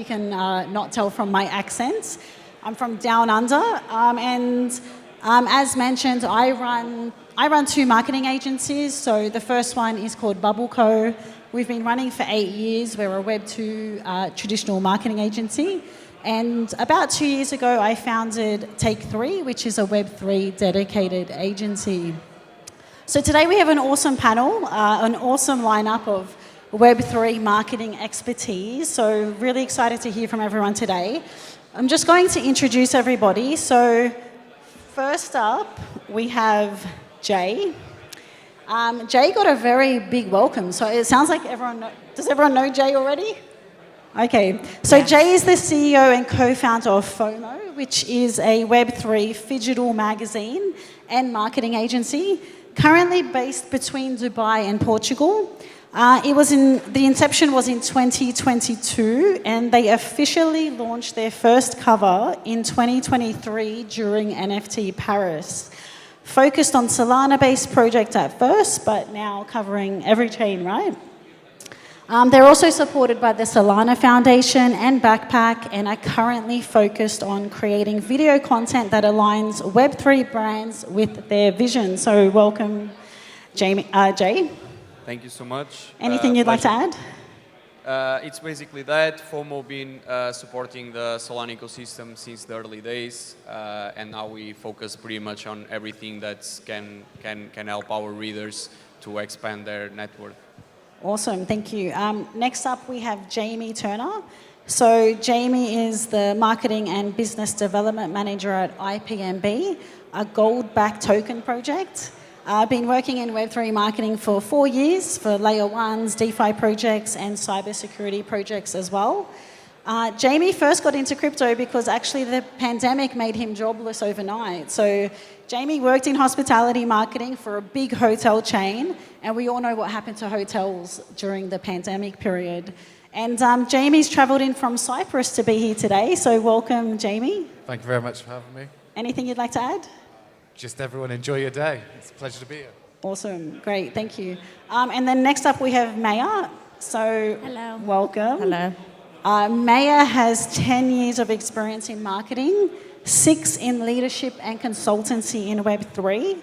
You can not tell from my accent. I'm from Down Under, as mentioned, I run two marketing agencies. So the first one is called Bubble Co. We've been running for 8 years. We're a Web2 traditional marketing agency. And about 2 years ago, I founded Take 3, which is a Web3 dedicated agency. So today we have an awesome panel, an awesome lineup of Web3 marketing expertise. So really excited to hear from everyone today. I'm just going to introduce everybody. So first up, we have Jay. Jay got a very big welcome. So it sounds like does everyone know Jay already? Okay. So yes. Jay is the CEO and co-founder of Fomo, which is a Web3 phygital magazine and marketing agency, currently based between Dubai and Portugal. The inception was in 2022, and they officially launched their first cover in 2023 during NFT Paris. Focused on Solana-based project at first, but now covering every chain, right? They're also supported by the Solana Foundation and Backpack, and are currently focused on creating video content that aligns Web3 brands with their vision. So welcome, Jay. Thank you so much. Anything you'd like to add? It's basically that. Fomo been supporting the Solana ecosystem since the early days, and now we focus pretty much on everything that can help our readers to expand their net worth. Awesome, thank you. Next up, we have Jamie Turner. So Jamie is the Marketing and Business Development Manager at IPMB, a gold-backed token project. I've been working in Web3 marketing for 4 years for layer ones, DeFi projects, and cybersecurity projects as well. Jamie first got into crypto because actually the pandemic made him jobless overnight. So Jamie worked in hospitality marketing for a big hotel chain, and we all know what happened to hotels during the pandemic period. And Jamie's travelled in from Cyprus to be here today, so welcome, Jamie. Thank you very much for having me. Anything you'd like to add? Just everyone enjoy your day. It's a pleasure to be here. Awesome, great, thank you. And then next up we have Maia. So, hello. Welcome. Hello. Maia has 10 years of experience in marketing, 6 in leadership and consultancy in Web3,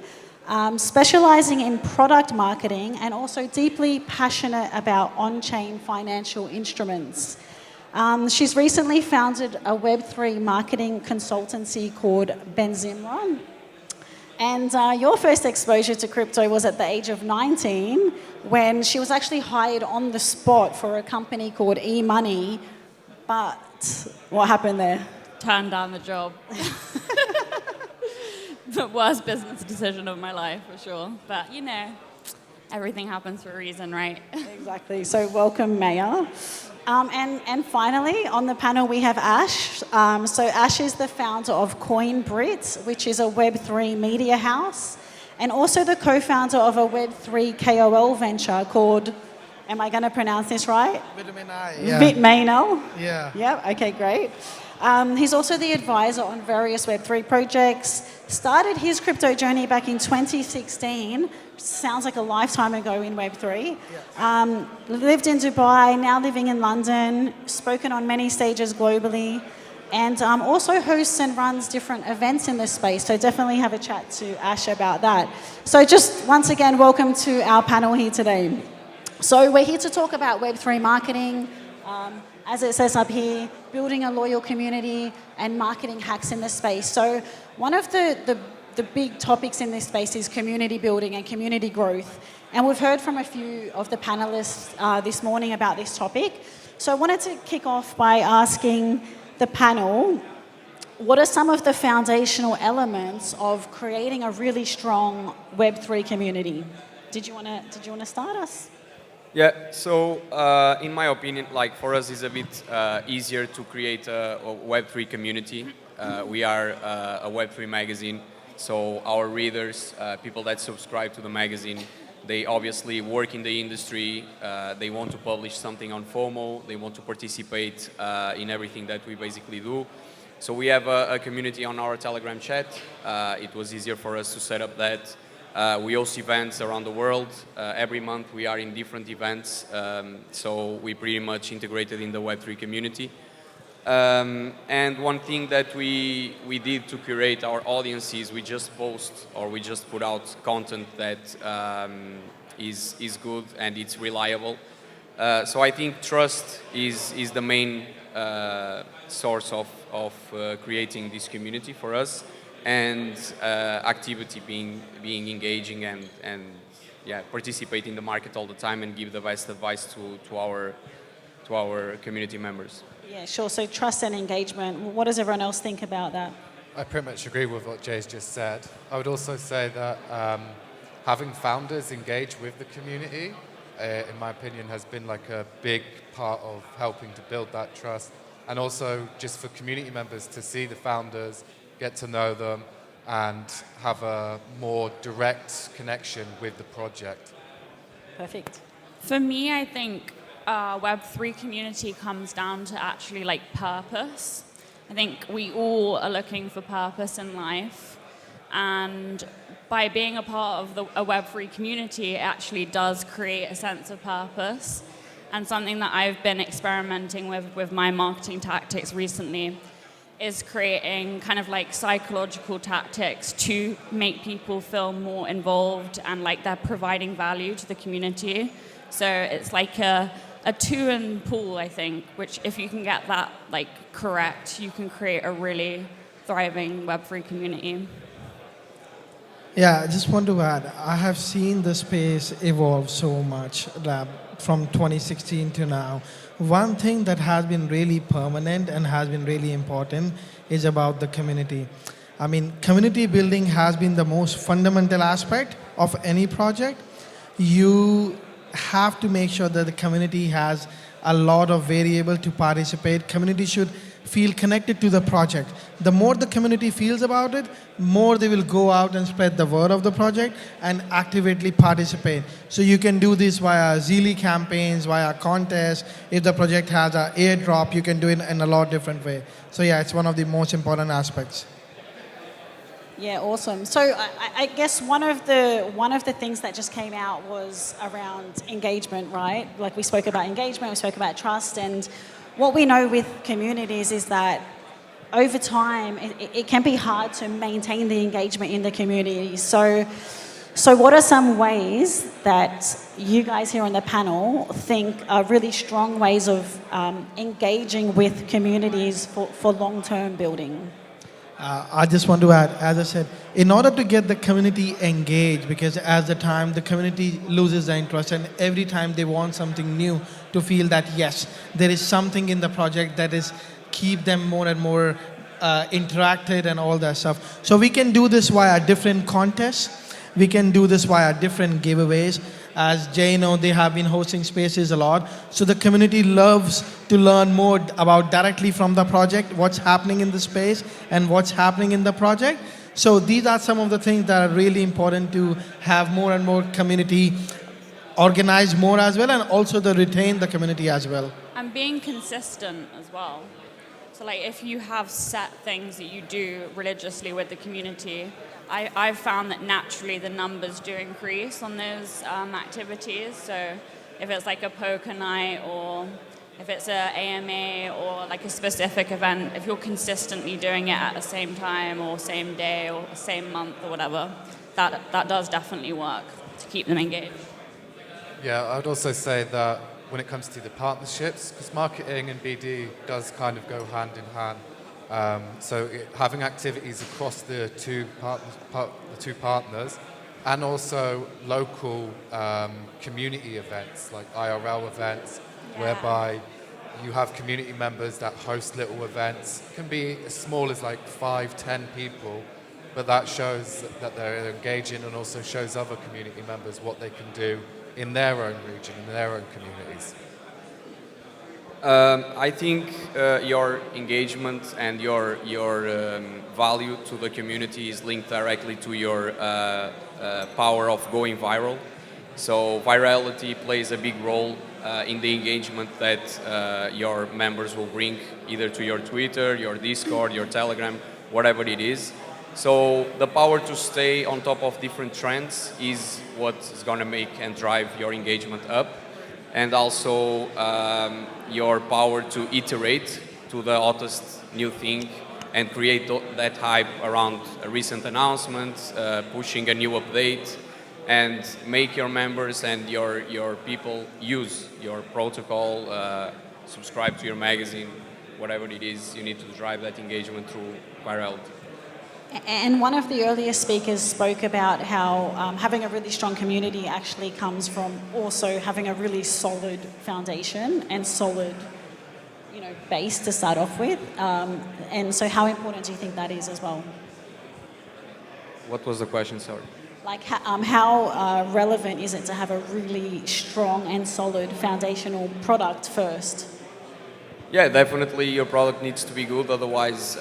specializing in product marketing and also deeply passionate about on-chain financial instruments. She's recently founded a Web3 marketing consultancy called Benzimra. And your first exposure to crypto was at the age of 19, when she was actually hired on the spot for a company called eMoney. But what happened there? Turned down the job. The worst business decision of my life, for sure. But, you know, everything happens for a reason, right? Exactly. So welcome, Maia. And finally, on the panel, we have Ash. So Ash is the founder of CoinBrit, which is a Web3 media house, and also the co-founder of a Web3 KOL venture called, am I going to pronounce this right? Vitmainel. Yeah. Yep, okay, great. He's also the advisor on various Web3 projects. Started his crypto journey back in 2016. Sounds like a lifetime ago in Web3. Yes. Lived in Dubai, now living in London, spoken on many stages globally, and also hosts and runs different events in this space. So definitely have a chat to Ash about that. So just once again, welcome to our panel here today. So we're here to talk about Web3 marketing, as it says up here, building a loyal community and marketing hacks in this space. So one of the big topics in this space is community building and community growth. And we've heard from a few of the panelists this morning about this topic. So I wanted to kick off by asking the panel, what are some of the foundational elements of creating a really strong Web3 community? Did you want to start us? Yeah, so in my opinion, like for us, it's a bit easier to create a Web3 community. We are a Web3 magazine, so our readers, people that subscribe to the magazine, they obviously work in the industry, they want to publish something on Fomo, they want to participate in everything that we basically do. So we have a community on our Telegram chat. It was easier for us to set up that. We host events around the world. Every month we are in different events, so we pretty much integrated in the Web3 community. And one thing that we did to curate our audiences, we just post or we just put out content that is good and it's reliable. So I think trust is the main source of creating this community for us, and activity being engaging and yeah, participate in the market all the time and give the best advice to our community members. Yeah, sure. So trust and engagement. What does everyone else think about that? I pretty much agree with what Jay's just said. I would also say that having founders engage with the community, in my opinion, has been like a big part of helping to build that trust. And also just for community members to see the founders, get to know them, and have a more direct connection with the project. Perfect. For me, I think Web3 community comes down to actually like purpose. I think we all are looking for purpose in life, and by being a part of a Web3 community, it actually does create a sense of purpose. And something that I've been experimenting with my marketing tactics recently is creating kind of like psychological tactics to make people feel more involved and like they're providing value to the community. So it's like a two and pull, I think, which if you can get that like correct, you can create a really thriving Web3 community. Yeah, I just want to add, I have seen the space evolve so much from 2016 to now. One thing that has been really permanent and has been really important is about the community. I mean, community building has been the most fundamental aspect of any project. You have to make sure that the community has a lot of variable to participate. Community should feel connected to the project. The more the community feels about it, more they will go out and spread the word of the project and actively participate. So you can do this via Zeely campaigns, via contests. If the project has an airdrop, you can do it in a lot different way. So yeah, it's one of the most important aspects. Yeah, awesome. So I guess one of the things that just came out was around engagement, right? Like we spoke about engagement, we spoke about trust, and what we know with communities is that over time it can be hard to maintain the engagement in the community. So what are some ways that you guys here on the panel think are really strong ways of engaging with communities for long-term building? I just want to add, as I said, in order to get the community engaged, because as the time the community loses their interest and every time they want something new to feel that yes, there is something in the project that is keep them more and more interacted and all that stuff. So we can do this via different contests. We can do this via different giveaways. As Jay know, they have been hosting spaces a lot. So the community loves to learn more about directly from the project, what's happening in the space and what's happening in the project. So these are some of the things that are really important to have more and more community organized more as well, and also to retain the community as well. And being consistent as well. So like if you have set things that you do religiously with the community, I've found that naturally the numbers do increase on those activities. So if it's like a poker night or if it's an AMA or like a specific event, if you're consistently doing it at the same time or same day or same month or whatever, that does definitely work to keep them engaged. Yeah, I would also say that when it comes to the partnerships, because marketing and BD does kind of go hand in hand. Having activities across the two partners, and also local community events like IRL events, whereby you have community members that host little events. It can be as small as like 5-10 people, but that shows that they're engaging and also shows other community members what they can do in their own region, in their own communities. I think your engagement and your value to the community is linked directly to your power of going viral. So virality plays a big role in the engagement that your members will bring either to your Twitter, your Discord, your Telegram, whatever it is. So the power to stay on top of different trends is what is going to make and drive your engagement up. And also your power to iterate to the hottest new thing and create that hype around a recent announcement, pushing a new update, and make your members and your people use your protocol, subscribe to your magazine, whatever it is. You need to drive that engagement through virality. And one of the earlier speakers spoke about how having a really strong community actually comes from also having a really solid foundation and solid, base to start off with. And so how important do you think that is as well? What was the question, sorry? Like how relevant is it to have a really strong and solid foundational product first? Yeah, definitely your product needs to be good, otherwise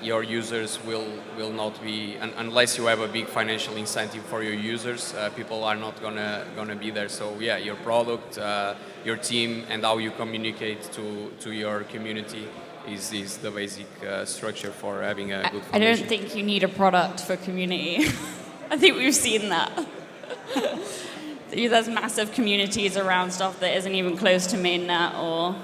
your users will not be, unless you have a big financial incentive for your users, people are not gonna be there. So yeah, your product, your team, and how you communicate to your community is the basic structure for having a good foundation. I don't think you need a product for community. I think we've seen that. There's massive communities around stuff that isn't even close to mainnet, or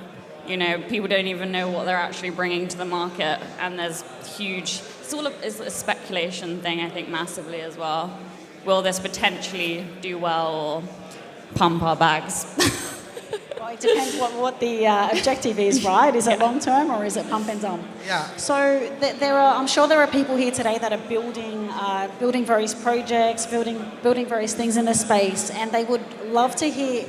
people don't even know what they're actually bringing to the market, and there's huge. It's a speculation thing, I think, massively as well. Will this potentially do well or pump our bags? Well, it depends what the objective is, right? Is it long term or is it pump and dump? Yeah. So I'm sure there are people here today that are building various projects, building various things in the space, and they would love to hear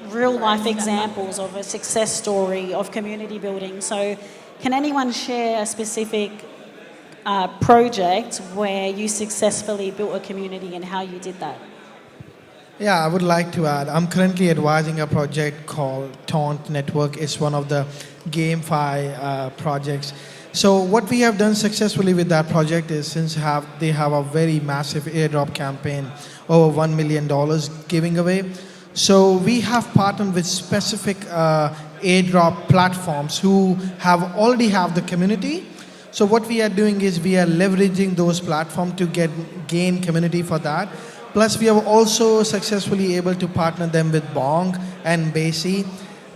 real life examples of a success story of community building. So can anyone share a specific project where you successfully built a community and how you did that? Yeah, I would like to add, I'm currently advising a project called Taunt Network. It's one of the GameFi projects. So what we have done successfully with that project is, since they have a very massive airdrop campaign, over $1 million giving away. So we have partnered with specific airdrop platforms who already have the community. So what we are doing is we are leveraging those platforms to gain community for that. Plus, we are also successfully able to partner them with Bong and Basie.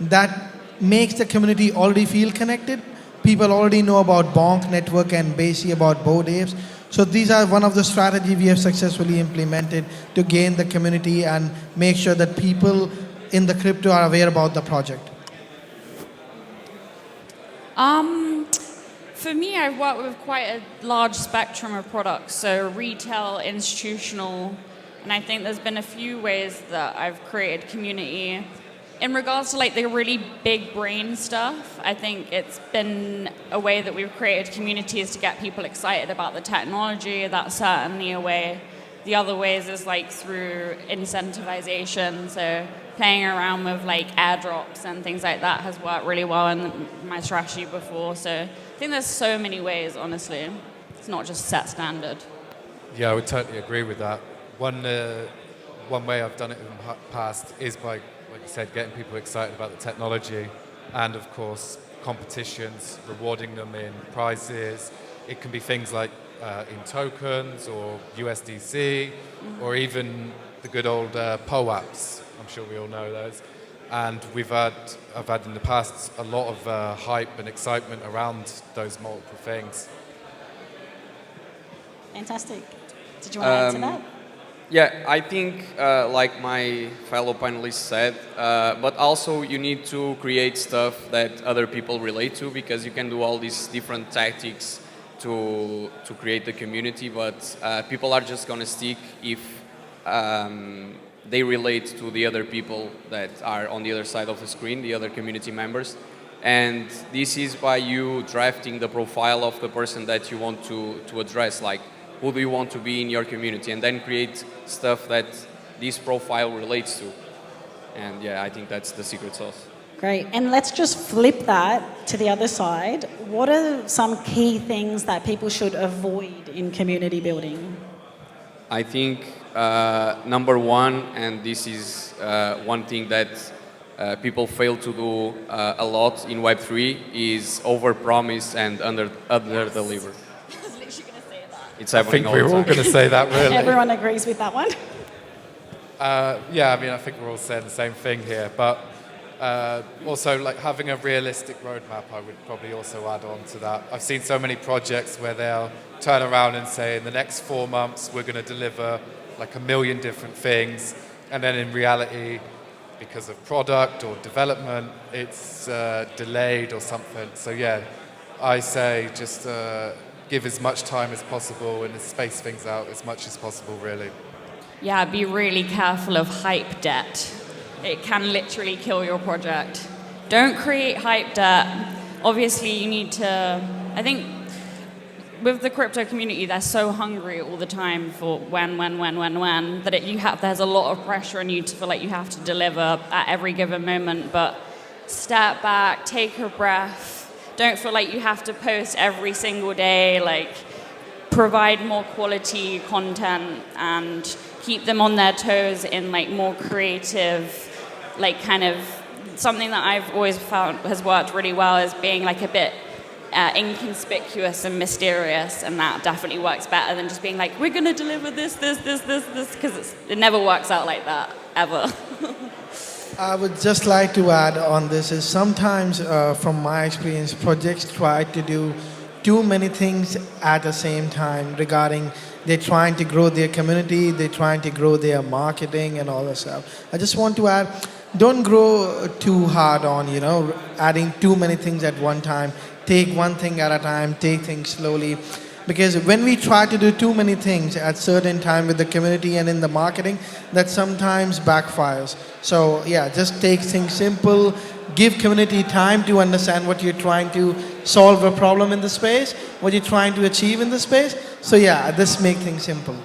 That makes the community already feel connected. People already know about Bong Network and Basie about Bored Apes. So these are one of the strategies we have successfully implemented to gain the community and make sure that people in the crypto are aware about the project. For me, I've worked with quite a large spectrum of products, so retail, institutional, and I think there's been a few ways that I've created community. In regards to the really big brain stuff, I think it's been a way that we've created communities to get people excited about the technology. That's certainly a way. The other ways is through incentivization, so playing around with airdrops and things like that has worked really well in my strategy before. So I think there's so many ways, honestly. It's not just set standard. Yeah, I would totally agree with that. One way I've done it in the past is by, like you said, getting people excited about the technology, and of course competitions, rewarding them in prizes. It can be things like in tokens or USDC, or even the good old POAPs. I'm sure we all know those. And I've had in the past a lot of hype and excitement around those multiple things. Fantastic. Did you want to add to that? Yeah, I think, like my fellow panelists said, but also you need to create stuff that other people relate to, because you can do all these different tactics to create the community, but people are just going to stick if they relate to the other people that are on the other side of the screen, the other community members. And this is by you drafting the profile of the person that you want to address, like who do you want to be in your community, and then create stuff that this profile relates to. And yeah, I think that's the secret sauce. Great. And let's just flip that to the other side. What are some key things that people should avoid in community building? I think number one, and this is one thing that people fail to do a lot in Web3, is overpromise and under-deliver. I was literally going to say that. It's happening I think we're all going to say that, really. Everyone agrees with that one? Yeah, I mean, I think we're all saying the same thing here, but Also, like having a realistic roadmap, I would probably also add on to that. I've seen so many projects where they'll turn around and say, in the next 4 months, we're going to deliver like 1 million different things. And then in reality, because of product or development, it's delayed or something. So yeah, I say just give as much time as possible and space things out as much as possible, really. Yeah, be really careful of hype debt. It can literally kill your project. Don't create hype debt. Obviously, you need to, I think, with the crypto community, they're so hungry all the time for when, that there's a lot of pressure on you to feel like you have to deliver at every given moment. But step back, take a breath. Don't feel like you have to post every single day. Like, provide more quality content and keep them on their toes in like more creative, like kind of something that I've always found has worked really well is being like a bit inconspicuous and mysterious, and that definitely works better than just being like, we're going to deliver this, because it never works out like that, ever. I would just like to add on this is sometimes, from my experience, projects try to do too many things at the same time regarding they're trying to grow their community, they're trying to grow their marketing and all that stuff. I just want to add, don't grow too hard on, adding too many things at one time. Take one thing at a time, take things slowly. Because when we try to do too many things at certain time with the community and in the marketing, that sometimes backfires. So yeah, just take things simple, give community time to understand what you're trying to solve a problem in the space, what you're trying to achieve in the space. So yeah, this make things simple.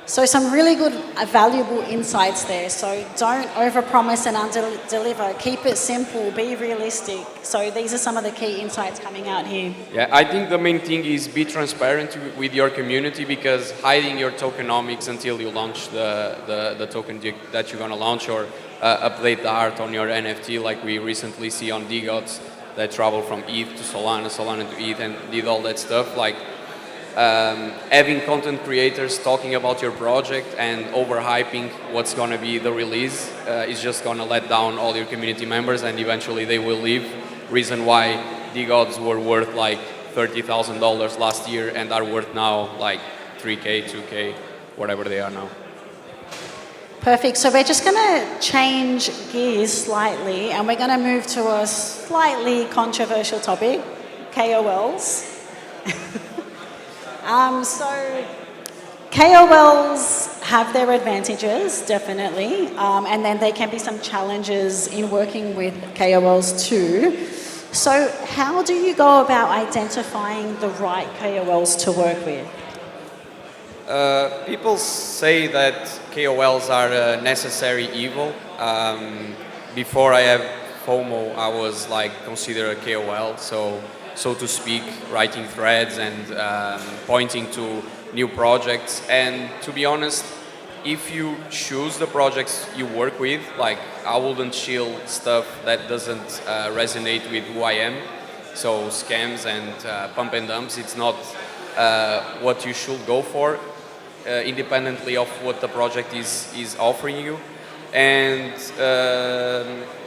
So some really good, valuable insights there. So don't overpromise and under-deliver. Keep it simple. Be realistic. So these are some of the key insights coming out here. Yeah, I think the main thing is be transparent with your community, because hiding your tokenomics until you launch the token that you're going to launch, or update the art on your NFT, like we recently see on DGods that travel from ETH to Solana, Solana to ETH, and did all that stuff. Like, having content creators talking about your project and overhyping what's going to be the release is just going to let down all your community members, and eventually they will leave. Reason why DGods were worth like $30,000 last year and are worth now like 3K, 2K, whatever they are now. Perfect. So we're just going to change gears slightly, and we're going to move to a slightly controversial topic, KOLs. So KOLs have their advantages, definitely, and then there can be some challenges in working with KOLs too. So how do you go about identifying the right KOLs to work with? People say that KOLs are a necessary evil. Before I have Fomo, I was like considered a KOL, so to speak, writing threads and pointing to new projects. And to be honest, if you choose the projects you work with, like I wouldn't shield stuff that doesn't resonate with who I am. So scams and pump and dumps, it's not what you should go for, independently of what the project is offering you. And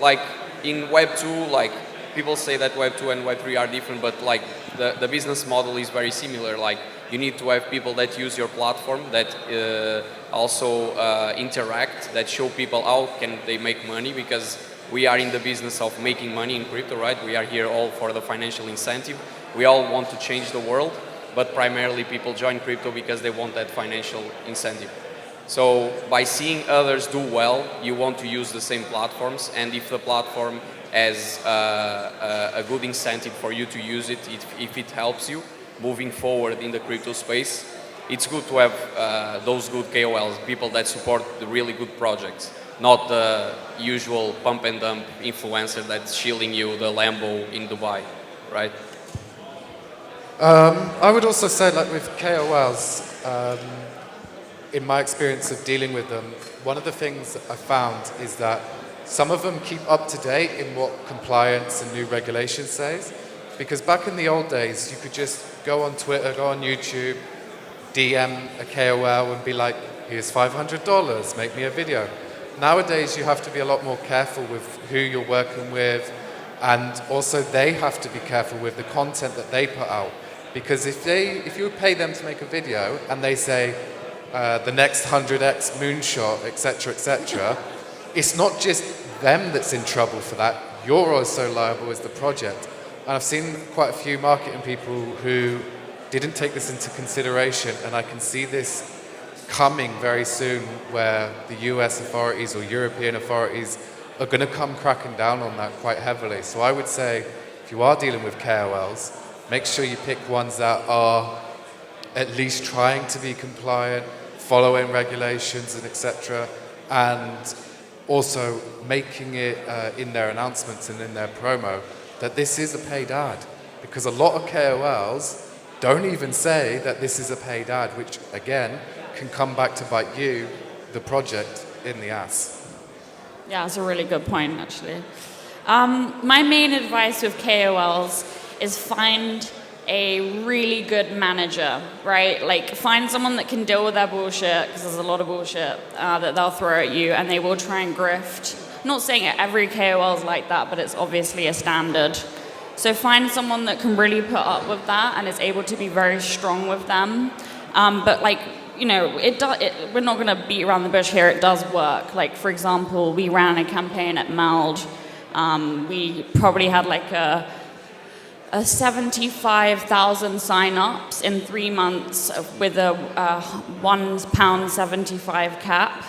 like in Web 2, like people say that Web 2 and Web 3 are different, but like the business model is very similar. Like you need to have people that use your platform, that also interact, that show people how can they make money, because we are in the business of making money in crypto, right? We are here all for the financial incentive. We all want to change the world, but primarily people join crypto because they want that financial incentive. So by seeing others do well, you want to use the same platforms, and if the platform has a good incentive for you to use it, if it helps you moving forward in the crypto space, it's good to have those good KOLs, people that support the really good projects, not the usual pump and dump influencer that's shielding you the Lambo in Dubai, right? I would also say, like with KOLs, in my experience of dealing with them, one of the things I found is that some of them keep up to date in what compliance and new regulations says. Because back in the old days, you could just go on Twitter, go on YouTube, DM a KOL and be like, here's $500, make me a video. nowadays you have to be a lot more careful with who you're working with, and also they have to be careful with the content that they put out. Because if you pay them to make a video and they say the next 100x moonshot, etc., it's not just them that's in trouble for that. You're also liable as the project. And I've seen quite a few marketing people who didn't take this into consideration, and I can see this coming very soon where the US authorities or European authorities are going to come cracking down on that quite heavily. So I would say, if you are dealing with KOLs, make sure you pick ones that are at least trying to be compliant, following regulations and etc., and also making it in their announcements and in their promo that this is a paid ad. Because a lot of KOLs don't even say that this is a paid ad, which again can come back to bite you, the project, in the ass. Yeah, that's a really good point, actually. My main advice with KOLs is find a really good manager, right? Like, find someone that can deal with their bullshit, because there's a lot of bullshit that they'll throw at you, and they will try and grift. I'm not saying every KOL is like that, but it's obviously a standard. So find someone that can really put up with that and is able to be very strong with them. But like, you know, we're not going to beat around the bush here. It does work. Like, for example, we ran a campaign at Meld. We probably had like a 75,000 sign-ups in 3 months with a £1.75 cap.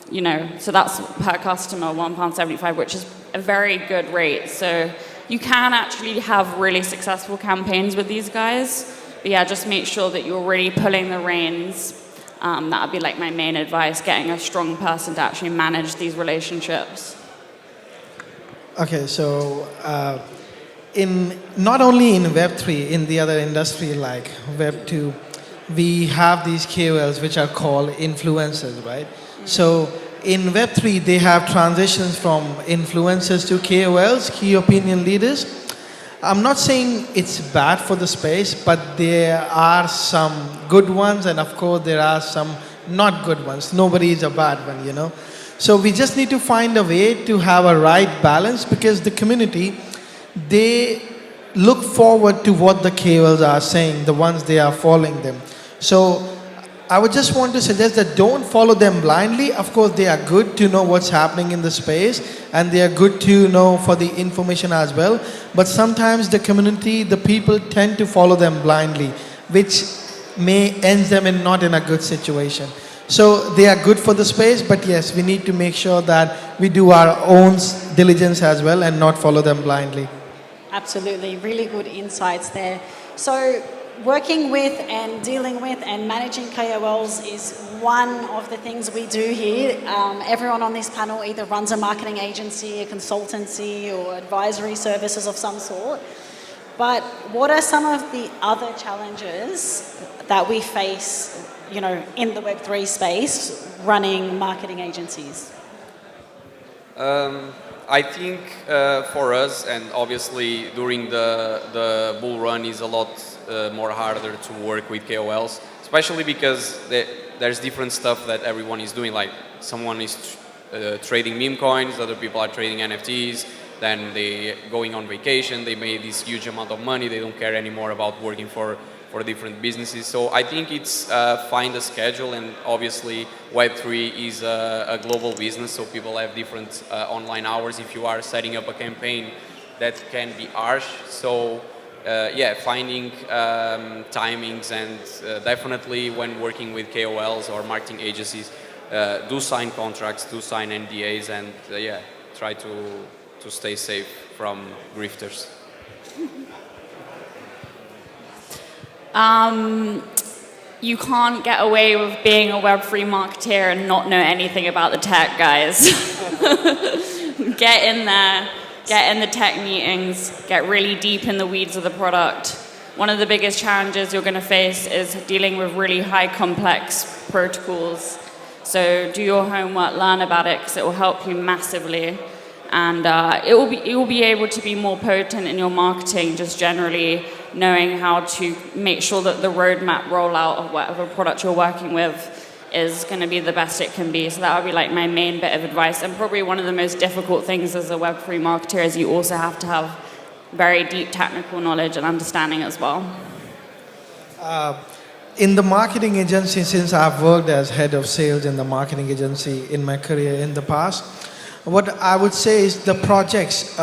You know, so that's per customer, £1.75, which is a very good rate. So you can actually have really successful campaigns with these guys. But yeah, just make sure that you're really pulling the reins. That would be like my main advice, getting a strong person to actually manage these relationships. Okay, so not only in Web3, in the other industry like Web2, we have these KOLs which are called influencers, right? So in Web3, they have transitions from influencers to KOLs, key opinion leaders. I'm not saying it's bad for the space, but there are some good ones, and of course there are some not good ones. Nobody is a bad one, you know. So we just need to find a way to have a right balance, because the community, they look forward to what the KOLs are saying, the ones they are following them. So I would just want to suggest that don't follow them blindly. Of course, they are good to know what's happening in the space, and they are good to know for the information as well. But sometimes the community, the people tend to follow them blindly, which may end them not in a good situation. So they are good for the space, but yes, we need to make sure that we do our own diligence as well and not follow them blindly. Absolutely, really good insights there. So working with and dealing with and managing KOLs is one of the things we do here. Everyone on this panel either runs a marketing agency, a consultancy, or advisory services of some sort. But what are some of the other challenges that we face, you know, in the Web3 space running marketing agencies? I think for us, and obviously during the bull run is a lot more harder to work with KOLs, especially because there's different stuff that everyone is doing. Like, someone is trading meme coins, other people are trading NFTs, then they going on vacation, they made this huge amount of money, they don't care anymore about working for different businesses. So I think it's find a schedule, and obviously Web3 is a global business, so people have different online hours. If you are setting up a campaign, that can be harsh. So yeah, finding timings, and definitely when working with KOLs or marketing agencies, do sign contracts, do sign NDAs, and yeah, try to stay safe from grifters. You can't get away with being a Web3 marketeer and not know anything about the tech, guys. Get in there, get in the tech meetings, get really deep in the weeds of the product. One of the biggest challenges you're going to face is dealing with really high complex protocols. So do your homework, learn about it, because it will help you massively. And it will be able to be more potent in your marketing, just generally knowing how to make sure that the roadmap rollout of whatever product you're working with is going to be the best it can be. So that would be like my main bit of advice. And probably one of the most difficult things as a Web3 marketer is you also have to have very deep technical knowledge and understanding as well. In the marketing agency, since I've worked as head of sales in the marketing agency in my career in the past, what I would say is the projects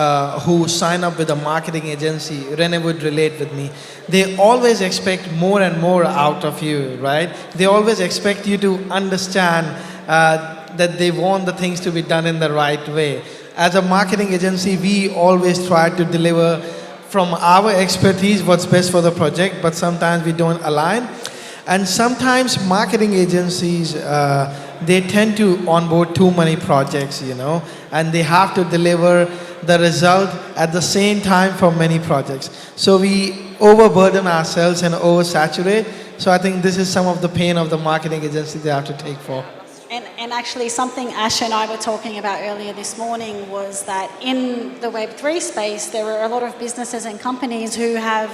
who sign up with a marketing agency, Renee would relate with me, they always expect more and more out of you, right? They always expect you to understand that they want the things to be done in the right way. As a marketing agency, we always try to deliver from our expertise what's best for the project, but sometimes we don't align. And sometimes marketing agencies, they tend to onboard too many projects, and they have to deliver the result at the same time for many projects. So we overburden ourselves and oversaturate. So I think this is some of the pain of the marketing agency they have to take for. And actually something Ash and I were talking about earlier this morning was that in the Web3 space, there are a lot of businesses and companies who have,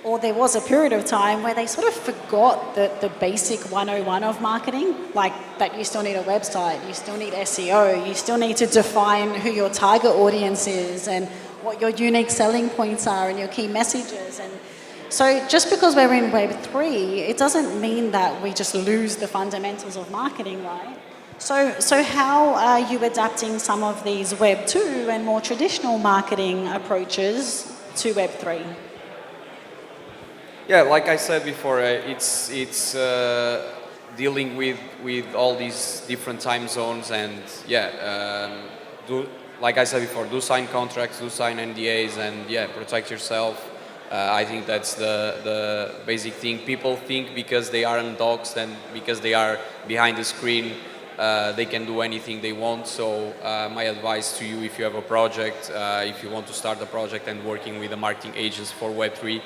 or there was a period of time where they sort of forgot the basic 101 of marketing, like that you still need a website, you still need SEO, you still need to define who your target audience is and what your unique selling points are and your key messages. And so just because we're in Web3, it doesn't mean that we just lose the fundamentals of marketing, right? So how are you adapting some of these Web2 and more traditional marketing approaches to Web3? Yeah, like I said before, it's dealing with all these different time zones, and like I said before, do sign contracts, do sign NDAs, and protect yourself. I think that's the basic thing. People think because they are undoxed and because they are behind the screen, they can do anything they want. So my advice to you, if you have a project, if you want to start a project and working with the marketing agents for Web3,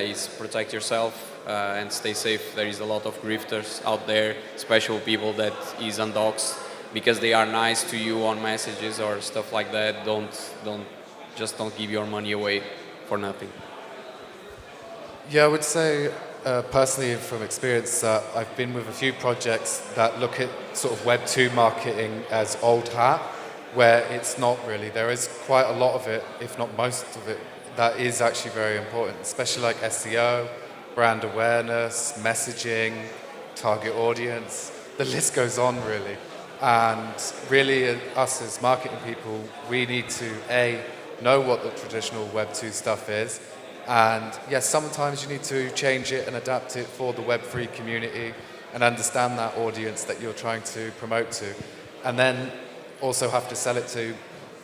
is protect yourself and stay safe. There is a lot of grifters out there, especially people that is undoxed because they are nice to you on messages or stuff like that. Don't give your money away for nothing. Yeah, I would say personally from experience, I've been with a few projects that look at sort of Web 2 marketing as old hat, where it's not really. There is quite a lot of it, if not most of it, that is actually very important, especially like SEO, brand awareness, messaging, target audience. The list goes on really. And really us as marketing people, we need to know what the traditional Web 2 stuff is. And yes, sometimes you need to change it and adapt it for the Web3 community and understand that audience that you're trying to promote to. And then also have to sell it to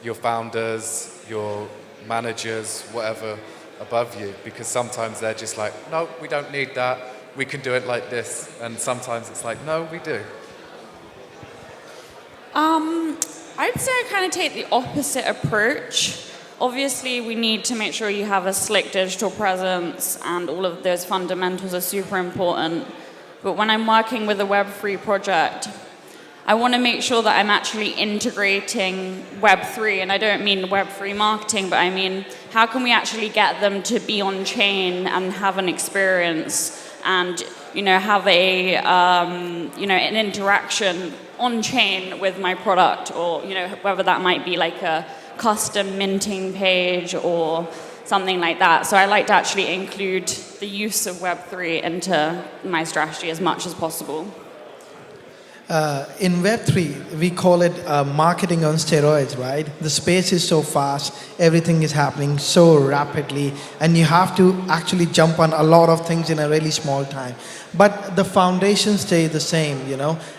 your founders, your managers, whatever above you, because sometimes they're just like, no, we don't need that, we can do it like this. And sometimes it's like, no, we do. I'd say I kind of take the opposite approach. Obviously, we need to make sure you have a slick digital presence, and all of those fundamentals are super important. But when I'm working with a Web3 project, I want to make sure that I'm actually integrating Web3, and I don't mean Web3 marketing, but I mean how can we actually get them to be on chain and have an experience and have a an interaction on chain with my product, or whether that might be like a custom minting page or something like that. So I like to actually include the use of Web3 into my strategy as much as possible. In Web3, we call it marketing on steroids, right? The space is so fast, everything is happening so rapidly, and you have to actually jump on a lot of things in a really small time. But the foundations stay the same,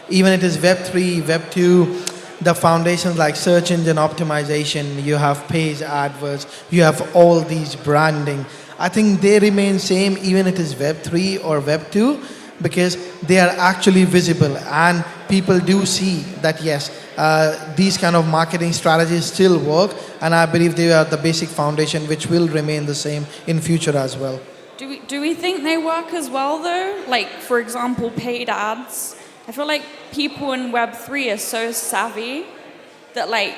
Even it is Web3, Web2, the foundations like search engine optimization, you have page adverts, you have all these branding. I think they remain same even it is Web3 or Web2, because they are actually visible and people do see that yes, these kind of marketing strategies still work, and I believe they are the basic foundation which will remain the same in future as well. Do we think they work as well though? Like for example, paid ads. I feel like people in Web3 are so savvy that like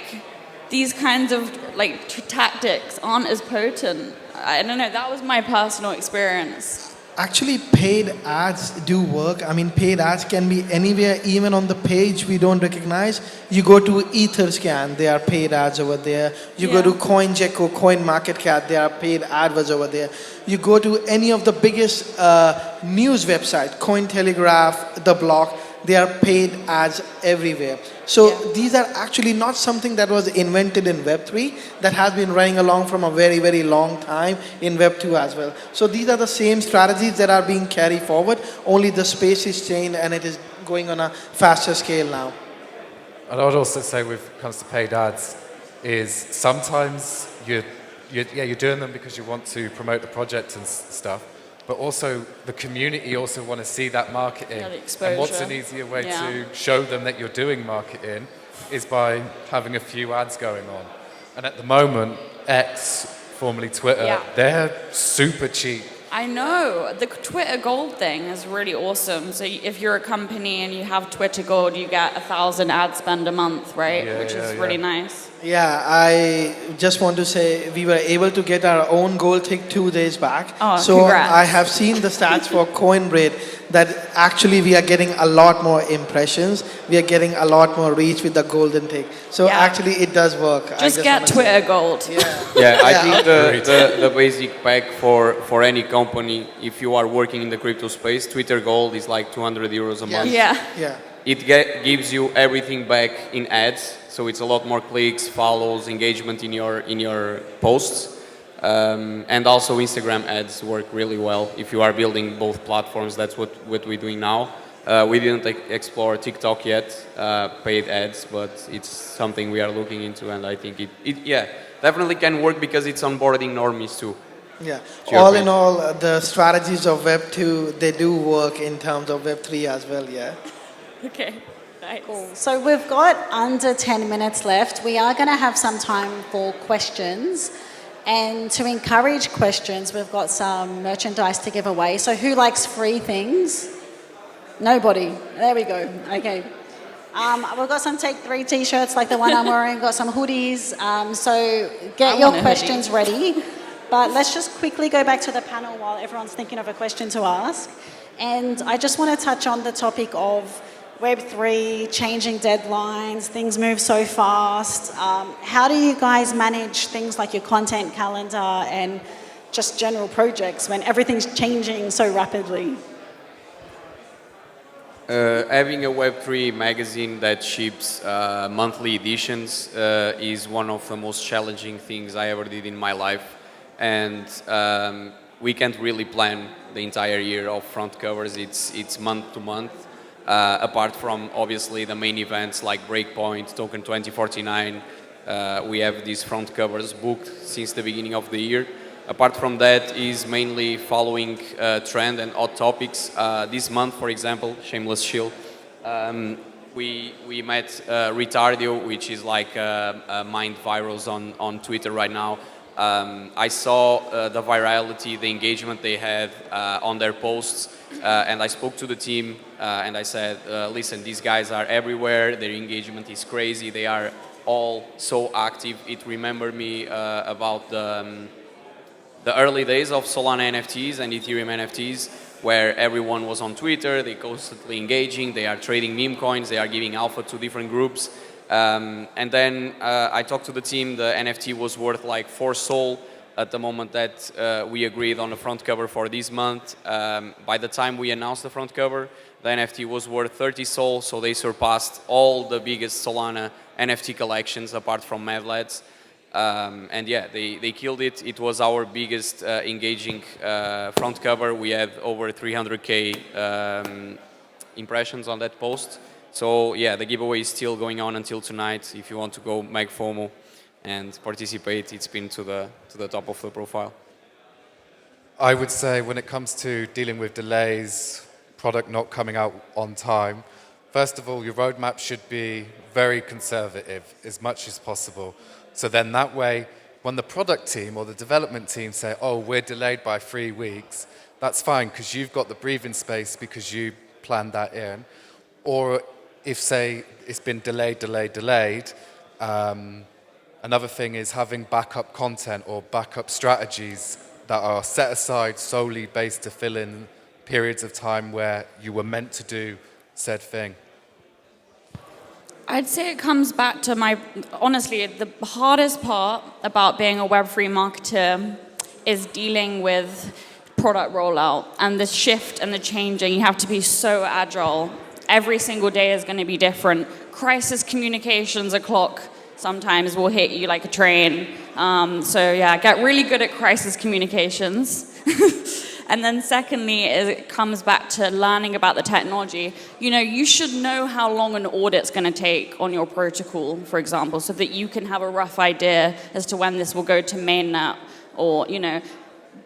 these kinds of like tactics aren't as potent. I don't know, that was my personal experience. Actually, paid ads do work. I mean, paid ads can be anywhere, even on the page we don't recognize. You go to Etherscan, there are paid ads over there. You go to CoinGecko, CoinMarketCap, there are paid adverts over there. You go to any of the biggest news websites, Cointelegraph, The Block, there are paid ads everywhere. So these are actually not something that was invented in Web3, that has been running along from a very, very long time in Web2 as well. So these are the same strategies that are being carried forward, only the space is changed and it is going on a faster scale now. And I would also say when it comes to paid ads, is sometimes you're doing them because you want to promote the project and stuff, but also the community also want to see that marketing. Yeah, the exposure. And what's an easier way to show them that you're doing marketing is by having a few ads going on. And at the moment, X, formerly Twitter, they're super cheap. I know. The Twitter Gold thing is really awesome. So if you're a company and you have Twitter Gold, you get 1,000 ad spend a month, right? Which is really nice. Yeah, I just want to say we were able to get our own gold tick 2 days back. Oh, so congrats. I have seen the stats for CoinBrit that actually we are getting a lot more impressions. We are getting a lot more reach with the golden tick. So actually it does work. Just get Twitter Gold. Yeah, I think the basic pack for any company, if you are working in the crypto space, Twitter Gold is like 200 euros a month. Yeah. It gives you everything back in ads, so it's a lot more clicks, follows, engagement in your posts. And also Instagram ads work really well if you are building both platforms. That's what we're doing now. We didn't explore TikTok yet, paid ads, but it's something we are looking into, and I think it definitely can work because it's onboarding normies too. Yeah. All in all, the strategies of Web 2, they do work in terms of Web 3 as well, Okay. Nice. Cool. So we've got under 10 minutes left. We are going to have some time for questions. And to encourage questions, we've got some merchandise to give away. So who likes free things? Nobody. There we go. Okay. We've got some Take 3 t-shirts like the one I'm wearing. We've got some hoodies. So get your questions ready. But let's just quickly go back to the panel while everyone's thinking of a question to ask. And I just want to touch on the topic of Web3, changing deadlines, things move so fast. How do you guys manage things like your content calendar and just general projects when everything's changing so rapidly? Having a Web3 magazine that ships monthly editions is one of the most challenging things I ever did in my life. And we can't really plan the entire year of front covers. It's month to month. Apart from obviously the main events like Breakpoint, Token 2049, we have these front covers booked since the beginning of the year. Apart from that is mainly following trend and hot topics. This month, for example, shameless shill, we met Retardio, which is like mind virals on Twitter right now. I saw the virality, the engagement they had on their posts, and I spoke to the team and I said, listen, these guys are everywhere, their engagement is crazy, they are all so active. It remembered me about the early days of Solana NFTs and Ethereum NFTs, where everyone was on Twitter, they constantly engaging, they are trading meme coins, they are giving alpha to different groups. And then I talked to the team, the NFT was worth like 4 SOL at the moment that we agreed on the front cover for this month. By the time we announced the front cover, the NFT was worth 30 SOL, so they surpassed all the biggest Solana NFT collections apart from Meld. And yeah, they killed it. It was our biggest engaging front cover. We had over 300K impressions on that post. So yeah, the giveaway is still going on until tonight. If you want to go make FOMO and participate, it's pinned to the top of the profile. I would say when it comes to dealing with delays, product not coming out on time, first of all, your roadmap should be very conservative as much as possible. So then that way, when the product team or the development team say, oh, we're delayed by 3 weeks, that's fine because you've got the breathing space because you planned that in. Or if, say, it's been delayed, another thing is having backup content or backup strategies that are set aside solely based to fill in periods of time where you were meant to do said thing? I'd say it comes back to honestly, the hardest part about being a Web3 marketer is dealing with product rollout and the shift and the changing. You have to be so agile. Every single day is going to be different. Crisis communications o'clock sometimes will hit you like a train. So yeah, get really good at crisis communications. And then secondly, it comes back to learning about the technology. You know, you should know how long an audit's going to take on your protocol, for example, so that you can have a rough idea as to when this will go to mainnet, or, you know,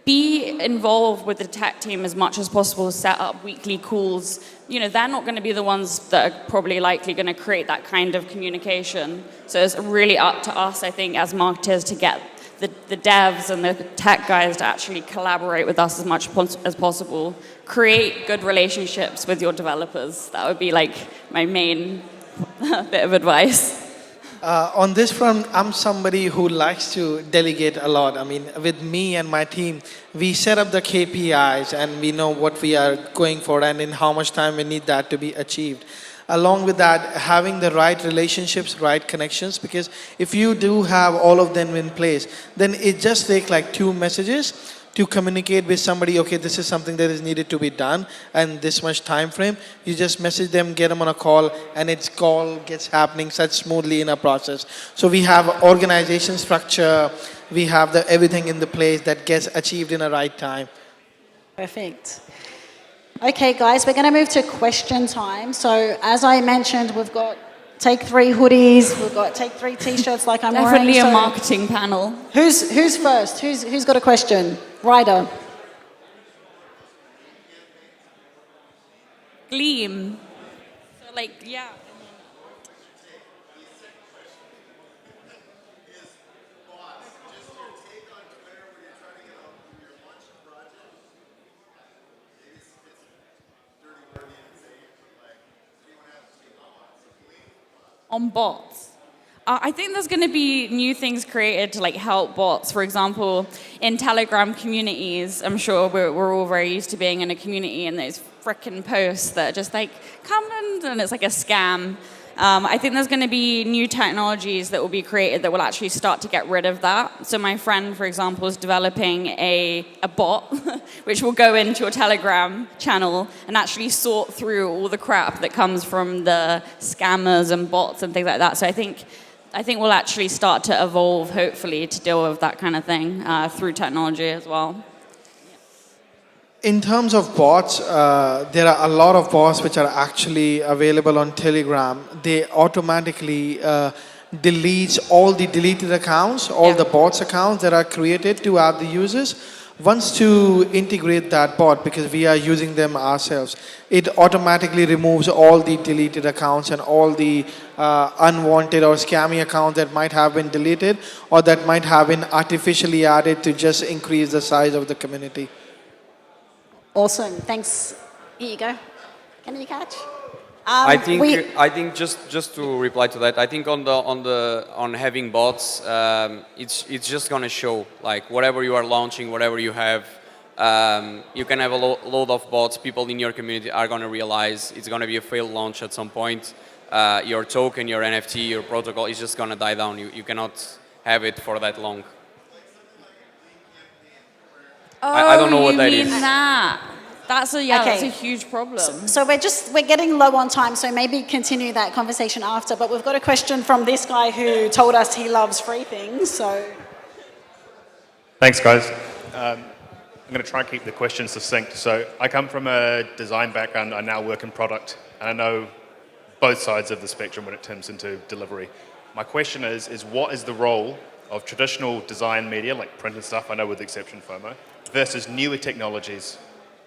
be involved with the tech team as much as possible, set up weekly calls. You know, they're not going to be the ones that are probably likely going to create that kind of communication. So it's really up to us, I think, as marketers to get the devs and the tech guys to actually collaborate with us as much as possible. Create good relationships with your developers. That would be like my main bit of advice. On this front, I'm somebody who likes to delegate a lot. I mean, with me and my team, we set up the KPIs and we know what we are going for and in how much time we need that to be achieved. Along with that, having the right relationships, right connections, because if you do have all of them in place, then it just takes like 2 messages to communicate with somebody, okay, this is something that is needed to be done and this much time frame. You just message them, get them on a call, and it's call gets happening such smoothly in a process. So we have organization structure, we have everything in the place that gets achieved in the right time. Perfect. Okay, guys, we're going to move to question time. So as I mentioned, we've got take 3 hoodies, we've got take 3 t-shirts like I'm wearing. Definitely a marketing panel. Who's first? Who's got a question? Ryder. Gleam. So like, yeah. On bots. I think there's going to be new things created to like help bots. For example, in Telegram communities, I'm sure we're all very used to being in a community and those frickin' posts that are just like, come and it's like a scam. I think there's going to be new technologies that will be created that will actually start to get rid of that. So my friend, for example, is developing a bot which will go into a Telegram channel and actually sort through all the crap that comes from the scammers and bots and things like that. So I think we'll actually start to evolve, hopefully, to deal with that kind of thing through technology as well. In terms of bots, there are a lot of bots which are actually available on Telegram. They automatically delete all the deleted accounts, all the bots accounts that are created to add the users. Once to integrate that bot, because we are using them ourselves, it automatically removes all the deleted accounts and all the unwanted or scammy accounts that might have been deleted or that might have been artificially added to just increase the size of the community. Awesome. Thanks. Here you go. Can you catch? I think just to reply to that, I think on having bots, it's just gonna show like whatever you are launching, whatever you have, you can have a load of bots. People in your community are gonna realize it's gonna be a failed launch at some point. Your token, your NFT, your protocol is just gonna die down. You cannot have it for that long. I don't know what that is. That. That's a Okay. That's a huge problem. So we're getting low on time, so maybe continue that conversation after. But we've got a question from this guy who told us he loves free things. So thanks, guys. I'm going to try and keep the questions succinct. So I come from a design background. I now work in product, and I know both sides of the spectrum when it comes into delivery. My question is what is the role of traditional design media, like print and stuff, I know with the exception of Fomo, versus newer technologies,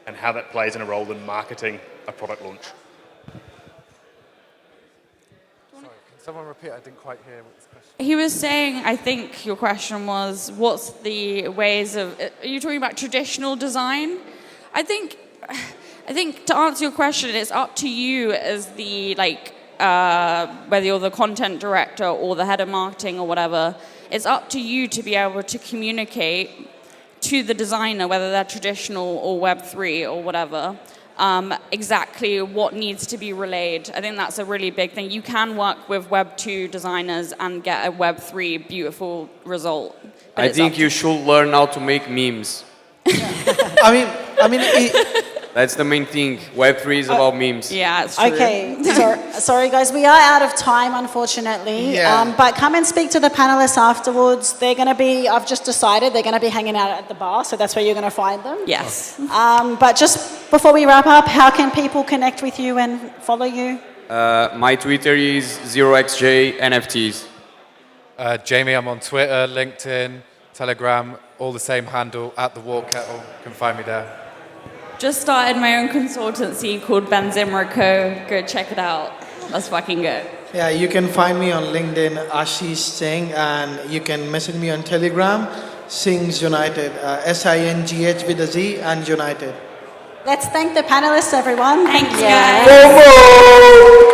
and how that plays in a role in marketing a product launch? Sorry, can someone repeat? I didn't quite hear what this question He was saying, I think your question was, what's the ways of, are you talking about traditional design? I think to answer your question, it's up to you as the, whether you're the content director or the head of marketing or whatever, it's up to you to be able to communicate to the designer, whether they're traditional or Web3 or whatever, exactly what needs to be relayed. I think that's a really big thing. You can work with Web2 designers and get a Web3 beautiful result. I think you should learn how to make memes. I mean, That's the main thing. Web3 is about memes. Yeah, it's true. Okay, sorry guys, we are out of time, unfortunately. Yeah. But come and speak to the panelists afterwards. They're going to be, I've just decided, they're going to be hanging out at the bar, so that's where you're going to find them. Yes. But just before we wrap up, how can people connect with you and follow you? My Twitter is 0xjNFTs. Jamie, I'm on Twitter, LinkedIn, Telegram, all the same handle, at the War Kettle. You can find me there. Just started my own consultancy called Benzimra Co. Go check it out. Let's fucking go. yeah, you can find me on LinkedIn, Ashish Singh, and you can message me on Telegram, Singh's United, SINGH with a Z and United. Let's thank the panelists, everyone. Thanks, Yeah. guys.